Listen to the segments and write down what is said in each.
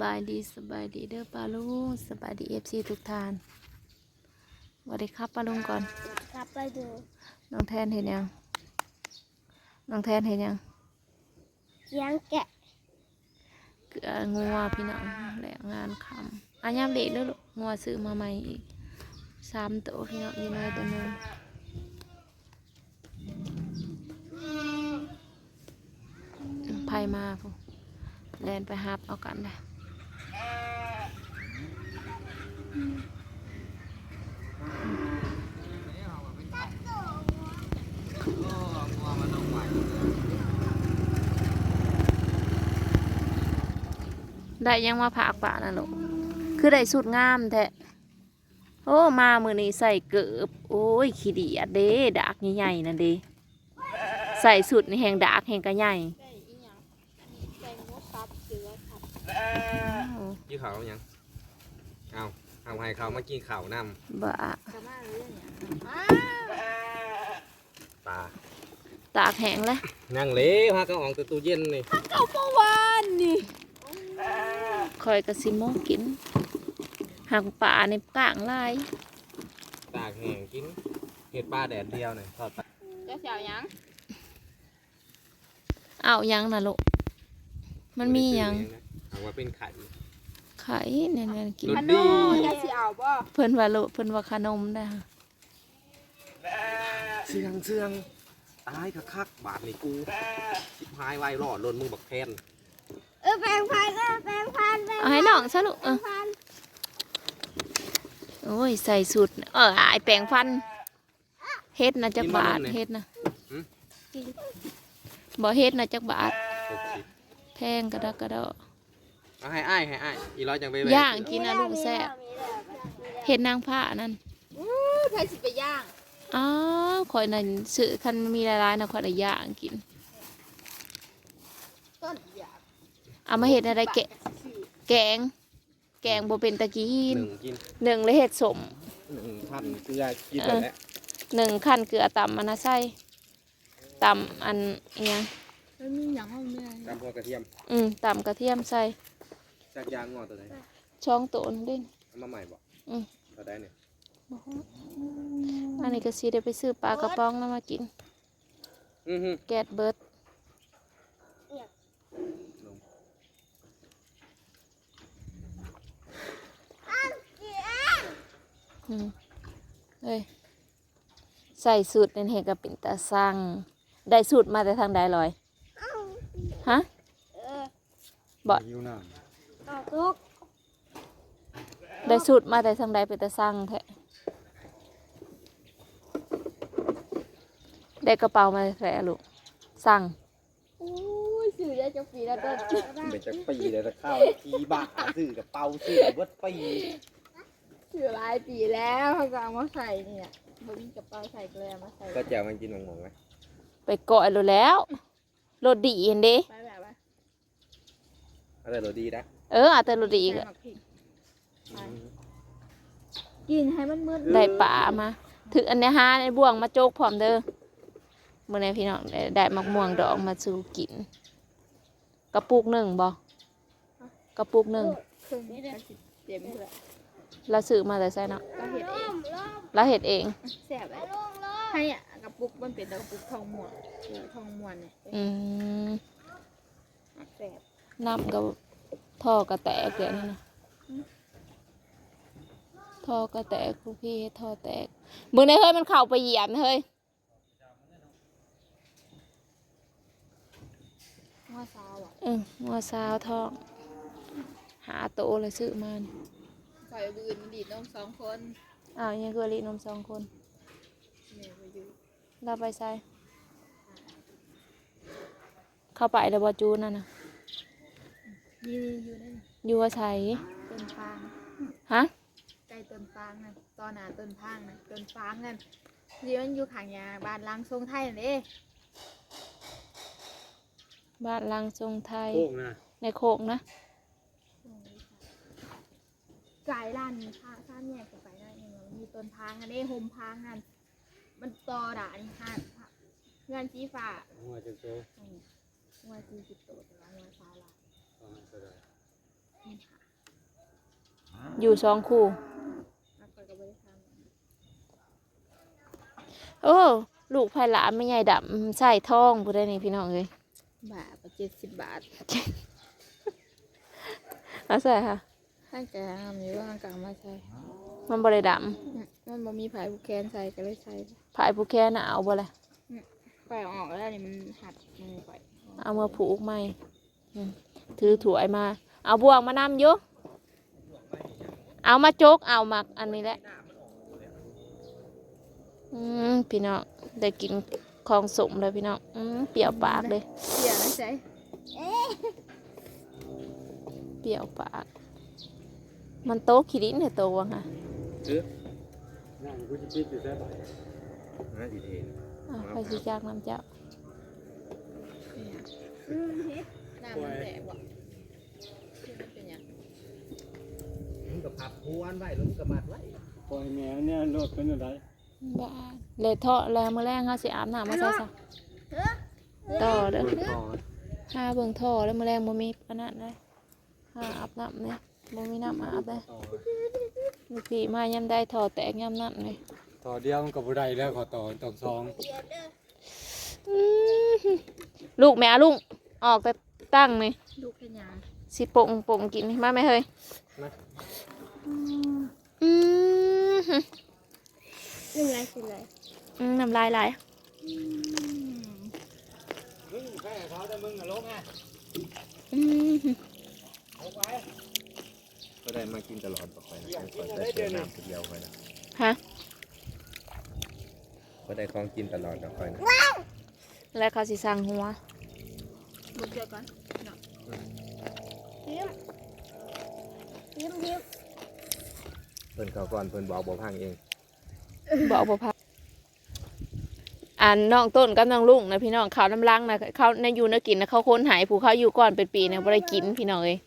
บายดีสบายดีเด้อป้าลุงสบายดีFCทุกท่านสวัสดีครับป้าลุงก่อนครับไปดูน้องแทนเห็นยังน้องแทนเห็นยังเลี้ยงแกะเกลืองัวพี่น้องแหลงงานคำอันยามเด็กเด้อลูกงัวซื้อมาใหม่อีก3 ตัวพี่น้องอยู่ในตัวนึงไผมาพุ่นแล่นไปหับเอากันได้ได้ยังมาผากป่านะลูกคือได้สุดงามแท้โอ้มามือนี้ใส่เกือบโอ้ยขี้ดีอะเด้ดากใหญ่ๆนะเด้ใส่สุดในแหงดากแหงกระใหญ่ยี่เขายังเอาให้เขามากินข้าวน้ำบ้าปลาตากแหงแล้ว นั่งเละฮะก็ออกจากตู้เย็นนี่เอาเมื่อวานนี่คอยกระซิโมกินหางป่าในกลางลายตากแห้งกินเห็ดปลาแดดเดียวหน่อยทอดปลาจะเสียวยังเอายังนะลูกมันมียังเอาว่าเป็นไข่ไข่เนี่ยกินขนมจะเสียวบ่เพิ่นว่าลูกเพิ่นว่าขนมได้เชืองตายคักบาทนี่กูชิบหายไวรอดโดนมึงบักแทนแปลงพันเอาให้น้องซะลูกโอ้ยใส่สุดไอแปลงฟันเฮ็ดนะจักบาทเฮ็ดนะบ่เฮ็ดนะจักบาทแพงกระดอเอาให้อ้ายอีร้อยจังไปย่างกินนะลุงแซ่บเฮ็ดนางผ้านั่นใครสิไปย่างอ๋อข่อยนั่นซื้อคันมีหลายๆนะข่อยได้ย่างกินต้นเอามาเฮ็ดอะไรแกงบ่เป็นตะกี้หนึ่งเลยเฮ็ดสม1 ขั้นเกลือกินแล้ว1 ขั้นเกลือตำมันนะใส่ตำอันเอียงมันมีหยังห้องเนี่ยตำหัวกระเทียมตำกระเทียมใส่จากยางงอตัวไหนช่องโตนดิเอามาใหม่บ่ก็ได้เนี่ยอันนี้ก็สิได้ไปซื้อปลากระป๋องแล้วมากินแกดเบิร์ดเฮ้ยใส่สูตรเป็นเหตุกับปิ่นตาสั่งได้สูตรมาแต่ทางใดลอยฮะบ่ได้สูตรมาแต่ทางใดเป็นตาสั่งแท้ได้กระเป๋ามาแท้ลูกสั่งสื่อได้จะปีแล้วต้นเป็นจะปีเลยแต่ข้าวทีบ้าสื่อกับเป่าสื่อเบิดปีสื่อหลายปีแล้วเขาก็เอามาใส่เนี่ยบะหมี่กับเปาใส่เกลือมาใส่ก็แจวมันกินหมองไหมไปก่อยรู้แล้วโรดีเห็นดิไปแบบว่าอะไรโรดีนะอาจจะโรดีก็กินให้มันมืดได้ป่ามาถืออันนี้ฮะในบ่วงมาโจกพร้อมเด้อเมื่อไหร่พี่น้องได้มักม่วงดอกมาสู่กินกระปุก1บ่กระปุก1เต็มเลยเราซื้อมาแต่ใส่เนาะเราเห็ดเองแซ่บเลยให้กระปุกมันเป็นกระปุกทองม้วนเนี่ยแซ่บน้ำกับท่อกระแตกเดี๋ยวนี้นะท่อกระแตกพวกพี่ท่อแตกมึงในเฮ้ยมันเข่าไปเหยียบเฮ้ยงัวซาวงัวซาวทองหาโตเลยซื้อมาใส่บืนมันดีดนม2 คนยังคือรีนม2 คนเราไปใส่เข้าไปแล้วบอจูนั่นนะอยู่ว่าใส่ต้นฟางฮะใกล้ต้นฟางนั่นตอนหนาต้นพางนั่นต้นฟางนั่นที่มันอยู่ข้างยาบ้านล้างทรงไทยนี่บ้านลังทรงไทยในโคกนะกายร้านข้ามแยกไปได้ยังมีต้นพางอันนี้โฮมพางนั่นมันต่อด่านค่ะเงินสีฟ้าหัวจะโตหัวจีจิตโตแต่ว่าหัวซาลา อยู่สองคู่ แล้วก็บริษัท โอ้ลูกไผ่หลานไม่ใหญ่ดำใส่ทองผู้ได้นี่พี่น้องเลย บาทละ70 บาท เอาใส่ค่ะ ถ้าแกงามอยู่ว่าทางกลางมาใช้ มันบริด มันบ่มีผายผูกแขนใส่ก็เลยใส่ ำผายผู้แค่น่ะเอาบ่เลย ปล่อยออกแล้วนี่มันหัดมือไป เอามาผูกไหมอืมถือถั่วยมา เอาบ่วงมานำอยู่เอามาจกเอามาอันนี้แหละพี่น้องได้กินของสมเลยพี่น้องเปรี้ยวปากเลย เสียนะใช่ เปรี้ยวปาก มันโตขีดินเนี่ยโตวะค่ะ นั่งกูจะคิดอยู่แค่ไหนน่าดีเทน ไปสิจากน้ำเจ้า น้ำมันแตกว่ะที่มันเป็นยัง มึงกับผับพวนไว้แล้วมึงกับมัดไว้ ปล่อยแม่เนี่ยรถเป็นอะไร บ้าเลยเทาะแล้วมื้อแรงเขาสิอาบน้ำมาใส่ซะต่อเด้อ ต่อ ห้าเบิ่งท่อแล้วมื้อแรงบ่มีอันนั้นเลยห้าอาบน้ำเนี่ยบ่มีน้ำอาบเลย ต่อ ลูกพี่มายามได้ท่อแตกยามนั้นเลย ต่อเดียวมันกับบุได้แล้วขอต่อต้องซอง ลูกแม่ลุงออกแต่ตั้งนี่ ลูกเป็นยัง สิโป่งกินมาไหมเฮ้ยอืม เป็นไรเป็นไร น้ำลายไหล มึงแค่เขาแต่มึงอะลงไง ก็ได้มากินตลอดต่อไปนะก็ได้เจอน้ำคนเดียวไปนะ ฮะ ก็ได้ของกินตลอดต่อไปนะ แล้วเขาสิสั่งหัว บุกเจอก่อนเนาะยิ้ม เพิ่นเขาก่อนเพิ่นบอกพังเอง บอกบ่พักอันน้องต้นกับน้องลุงนะพี่น้องเขาน้ำลังนะเขาในอยู่ในกินนะเขาค้นหายผู้เขาอยู่ก่อนเป็นปีนะบ่ได้กินพี่น้องเอ้ย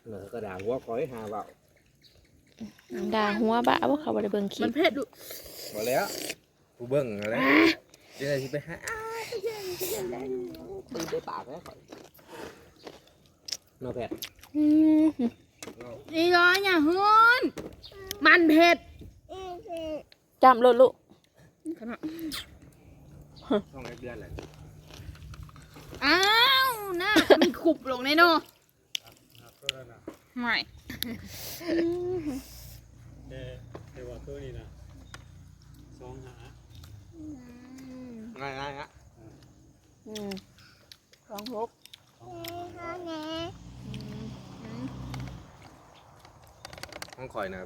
แล้วก็ด่าหัวคอยหาเบา ด่าหัวบ้าว่าเขาบ่ได้เบิ่งคลิ มั ป นเผ็ดดุ พอแล้วกูเบิ่งอะไรเดี๋ยวสิไปหาตีไปปากแล้วข่อยนอแพท นี่ร้อยอย่าหืนมันเผ็ด จำรถลูก ขนาด ช่องเดือนแหละ อ้าวหน้ามันขุบลงแน่นอนไม่ เดี๋ยวว่าตัวนี้นะซองหา ง่ายๆฮะ ของพก ห้องคอยนะ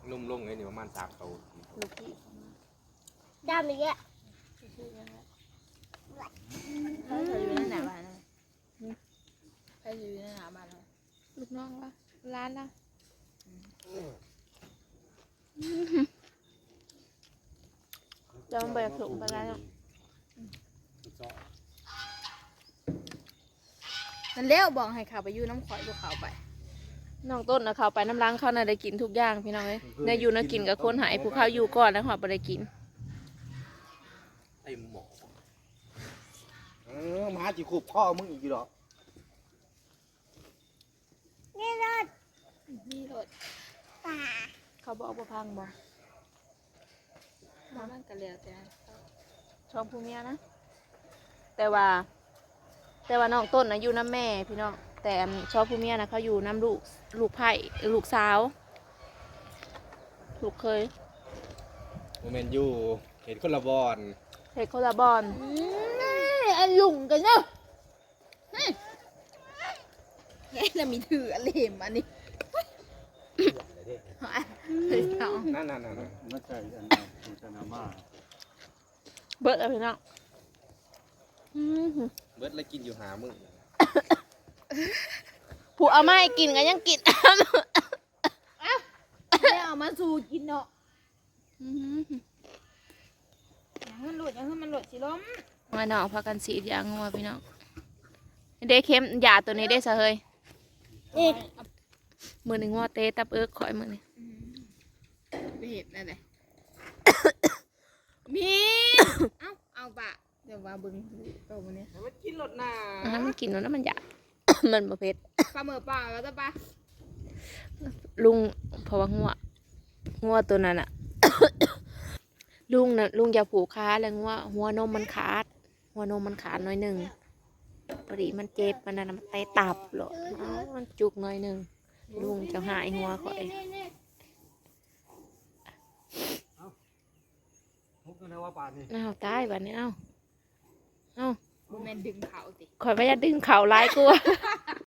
นุ่มลงไอ้นี่ประมาณ3 ตัว ลูกพี่ ดำอีกแล้วใครอยู่ในหนาบ้านเลยใครอยู่ในหนาบ้านเลย ลูกน้องวะร้านละจองแบบถุงไปแล้ว นั่นแล้วบอกให้ข่าวไปอยู่น้ำข่อยบ่ข่าวไป น้องต้นนะเขาไปน้ำล้างเขาน่ะได้กินทุกอย่างพี่น้องเอ้ยได้อยู่นะกินกับคนหายผู้เขาอยู่ก่อนแล้วหอบ่ได้กิน ไอ้หมอมาจีคูบพ่อมึงอีกหรอ นี่รถ เขาบอกบ่พังบ่ มันกันแล้วแต่ ชอบผู้เมียนะแต่ว่าน้องต้นนะอยู่น้ำแม่พี่น้องแต่ชอบผู้เมียนะเขาอยู่น้ำลูกไผ่ลูกสาวลูกเคย โมเมนต์อยู่เห็นคนละบอล เฮ็ดคนละบอล ไอ้ลุงกันเนาะไอ้เรามีถืออะไรมานี่เฮ้ยเอา นั่น มาใส่อันนั้นคุณชนะมา เบิดเอาพี่น้อง เบิร์ดเลยกินอยู่หามึง ผู้เอามาให้กินก็ยังกิน ไม่เอามาสู่กินเนาะอย่าให้มันหลุดอย่าให้มันหลุดสิล้ม มาน้องพากันสีดยางงัวพี่น้องเด้เข้มยาตัวนี้ได้ซะเฮ้ยมือหนึ่งงัวเตะตับเอิกข่อยมือนี่ ไปเห็บนั่นแหละมีเอาบะเดี๋ยวว่าบึงตัวมันเนี่ย มันกินรถนา อันนั้นมันกินแล้วนะมันอยาก มันบ่เผ็ด ปลาหมึกเปล่าแล้วจะปะ ลุงเพราะว่างัวตัวนั้นอะ ลุงน่ะลุงอย่าผูกขาแล้วงัวหัวนมมันขาด หัวนมมันขาดหน่อยหนึ่งพอดีมันเจ็บมันนั่นน่ะมันเตะตับเหรอเอามันจุกหน่อยหนึ่งลุงจะหายหัวข่อย ทุกข์นะว่าบาทนี่ อ้าวตายบัดนี้เอ้า บุแมนดึงเขาสิ ข่อยพยายามดึงเข่าร้ายกลัว